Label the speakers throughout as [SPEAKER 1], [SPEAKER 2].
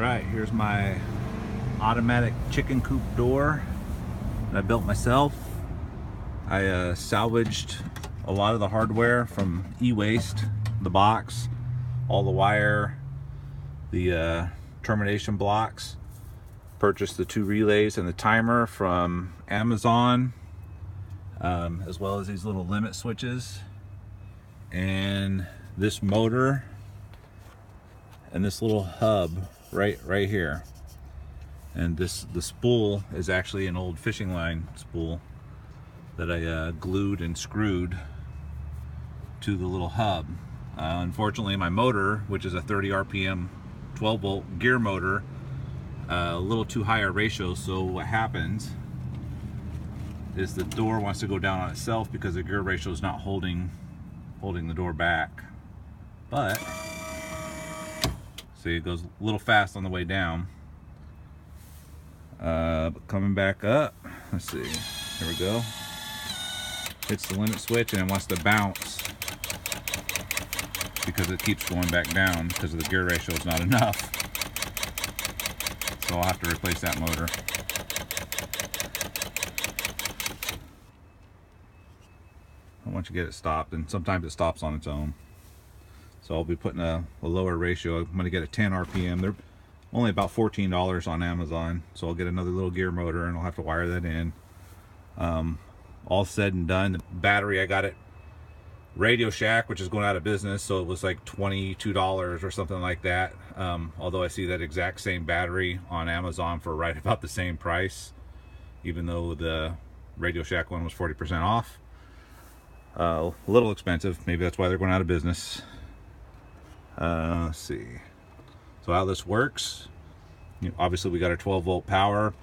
[SPEAKER 1] Alright, here's my automatic chicken coop door that I built myself. I salvaged a lot of the hardware from e-waste, the box, all the wire, the termination blocks. Purchased the 2 relays and the timer from Amazon, as well as these little limit switches, and this motor and this little hub right here. And the spool is actually an old fishing line spool that I glued and screwed to the little hub. Unfortunately, my motor, which is a 30 RPM 12 volt gear motor, a little too high a ratio, so what happens is the door wants to go down on itself because the gear ratio is not holding the door back. But see, it goes a little fast on the way down, but coming back up, let's see, here we go, hits the limit switch and it wants to bounce because it keeps going back down because the gear ratio is not enough. So I'll have to replace that motor. Once you get it stopped, and sometimes it stops on its own. So I'll be putting a lower ratio. I'm going to get a 10 RPM. They're only about $14 on Amazon. So I'll get another little gear motor and I'll have to wire that in. All said and done, the battery, I got it Radio Shack, which is going out of business, so it was like $22 or something like that. Although I see that exact same battery on Amazon for right about the same price, even though the Radio Shack one was 40% off. A little expensive, maybe that's why they're going out of business. Let's see. So how this works, obviously we got our 12 volt power.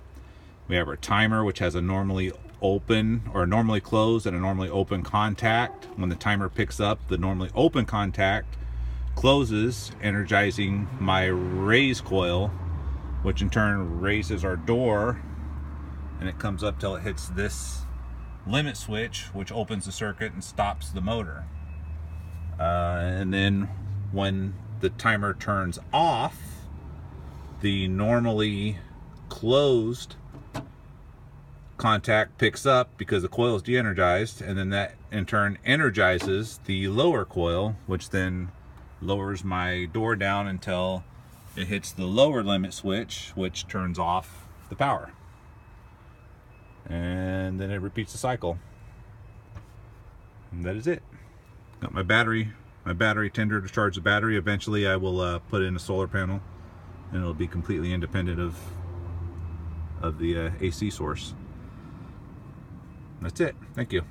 [SPEAKER 1] We have our timer, which has a normally open or normally closed and a normally open contact. When the timer picks up, the normally open contact closes, energizing my raise coil, which in turn raises our door, and it comes up till it hits this limit switch, which opens the circuit and stops the motor. And then when the timer turns off, the normally closed contact picks up because the coil is de-energized, and then that in turn energizes the lower coil, which then lowers my door down until it hits the lower limit switch, which turns off the power, and then it repeats the cycle. And that is it. Got my battery tender to charge the battery. Eventually I will put in a solar panel and it'll be completely independent of the AC source. That's it. Thank you.